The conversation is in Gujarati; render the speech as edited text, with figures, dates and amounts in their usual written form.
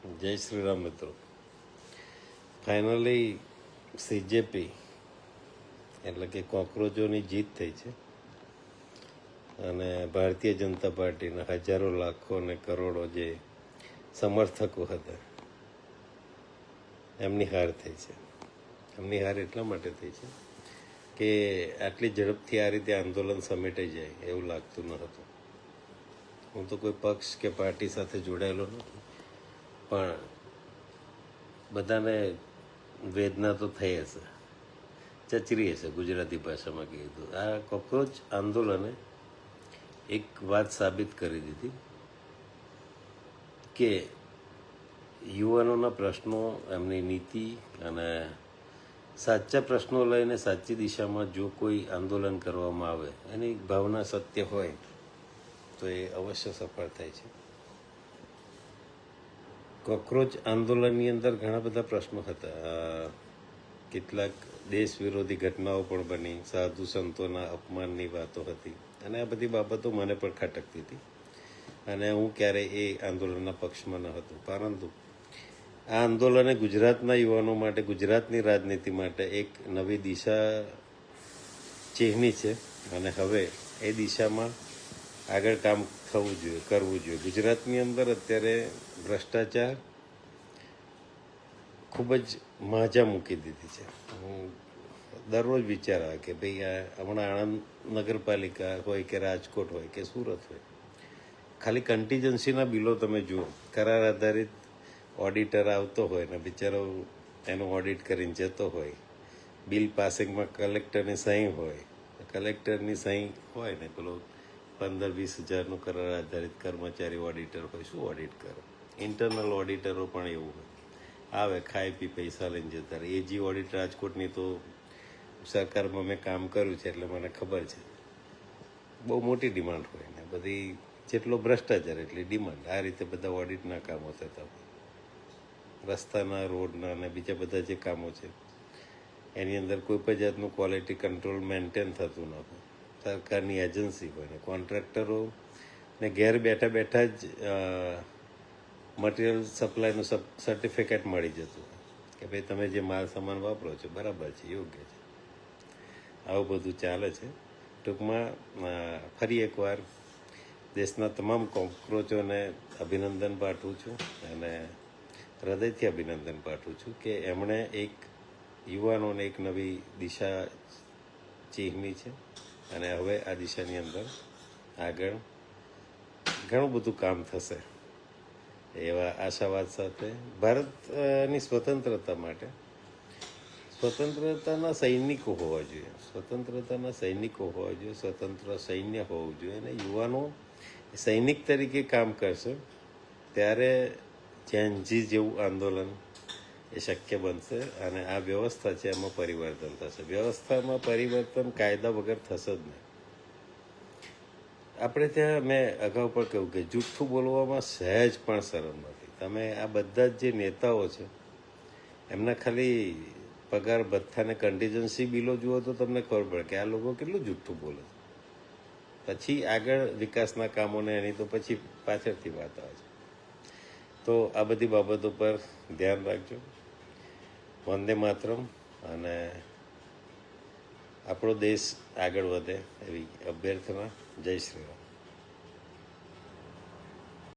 જય શ્રી રામ મિત્રો. ફાઇનલી સીજેપી એટલે કે કોકરોચોની જીત થઈ છે અને ભારતીય જનતા પાર્ટીના હજારો લાખો અને કરોડો જે સમર્થકો હતા એમની હાર થઈ છે. એમની હાર એટલા માટે થઈ છે કે આટલી ઝડપથી આ રીતે આંદોલન સમેટાઈ જાય એવું લાગતું ન હતું. હું તો કોઈ પક્ષ કે પાર્ટી સાથે જોડાયેલો નથી, પણ બધાને વેદના તો થઈ હશે, ચચરી હશે ગુજરાતી ભાષામાં કીધું. આ કોકરોચ આંદોલને એક વાત સાબિત કરી દીધી કે યુવાનોના પ્રશ્નો, એમની નીતિ અને સાચા પ્રશ્નો લઈને સાચી દિશામાં જો કોઈ આંદોલન કરવામાં આવે, એની ભાવના સત્ય હોય તો એ અવશ્ય સફળ થાય છે. કોકરોચ આંદોલનની અંદર ઘણા બધા પ્રશ્નો હતા. કેટલાક દેશ વિરોધી ઘટનાઓ પણ બની, સાધુ સંતોના અપમાનની વાતો હતી અને આ બધી બાબતો મને પણ ખટકતી હતી અને હું ક્યારેય એ આંદોલનના પક્ષમાં ન હતો. પરંતુ આ આંદોલને ગુજરાતના યુવાનો માટે, ગુજરાતની રાજનીતિ માટે એક નવી દિશા ચિહ્ની છે અને હવે એ દિશામાં આગળ કામ થવું જોઈએ, કરવું જોઈએ. ગુજરાતની અંદર અત્યારે ભ્રષ્ટાચાર ખૂબ જ માજા મૂકી દીધી છે. હું દરરોજ વિચાર આવે કે ભાઈ આ હમણાં આણંદ નગરપાલિકા હોય કે રાજકોટ હોય કે સુરત હોય, ખાલી કન્ટીજન્સીના બિલો તમે જુઓ. કરાર આધારિત ઓડિટર આવતો હોય ને બિચારો એનું ઓડિટ કરીને જતો હોય, બિલ પાસિંગમાં કલેક્ટરની સહી હોય, કલેક્ટરની સહી હોય ને પેલો 15-20 હજારનો કરાર આધારિત કર્મચારી ઓડિટર હોય, શું ઓડિટ કરે? ઇન્ટરનલ ઓડિટરો પણ એવું હોય, આવે ખાઈ પી પૈસા લઈને જતા રહે. એજી ઓડિટ રાજકોટની તો સરકારમાં મેં કામ કર્યું છે એટલે મને ખબર છે, બહુ મોટી ડિમાન્ડ હોય ને બધી. જેટલો ભ્રષ્ટાચાર એટલી ડિમાન્ડ. આ રીતે બધા ઓડિટના કામો થતા હોય. રસ્તાના, રોડના અને બીજા બધા જે કામો છે એની અંદર કોઈ પણ જાતનું ક્વોલિટી કંટ્રોલ મેન્ટેન થતું ન હોય. સરકારની એજન્સી હોય ને કોન્ટ્રાક્ટરો ને ઘેર બેઠા બેઠા જ મટીરિયલ સપ્લાયનું સર્ટિફિકેટ મળી જતું કે ભાઈ તમે જે માલ સામાન વાપરો છો બરાબર છે, યોગ્ય છે. આવું બધું ચાલે છે. ટૂંકમાં ફરી એકવાર દેશના તમામ કોકરોચોને અભિનંદન પાઠવું છું અને હૃદયથી અભિનંદન પાઠવું છું કે એમણે એક યુવાનોને એક નવી દિશા ચિહ્ની છે અને હવે આ દિશાની અંદર આગળ ઘણું બધું કામ થશે એવા આશાવાદ સાથે. ભારતની સ્વતંત્રતા માટે સ્વતંત્રતાના સૈનિકો હોવા જોઈએ, સ્વતંત્રતાના સૈનિકો હોવા જોઈએ, સ્વતંત્ર સૈન્ય હોવું જોઈએ અને યુવાનો સૈનિક તરીકે કામ કરશે ત્યારે જેનજી જેવું આંદોલન એ શક્ય બનશે અને આ વ્યવસ્થા છે એમાં પરિવર્તન થશે. વ્યવસ્થામાં પરિવર્તન કાયદા વગર થશે જ નહીં. આપણે ત્યાં મેં અગાઉ પણ કહ્યું કે જૂઠું બોલવામાં સહેજ પણ શરમ નથી. તમે આ બધા જ જે નેતાઓ છે એમના ખાલી પગાર ભથ્થાને કન્ટીજન્સી બિલો જુઓ તો તમને ખબર પડે કે આ લોકો કેટલું જૂઠું બોલે છે. પછી આગળ વિકાસના કામોને એની તો પછી પાછળથી વાત આવે છે. તો આ બધી બાબતો પર ધ્યાન રાખજો. વંદે માતરમ. અને આપણો દેશ આગળ વધે એવી અભ્યર્થના. જય શ્રી રામ.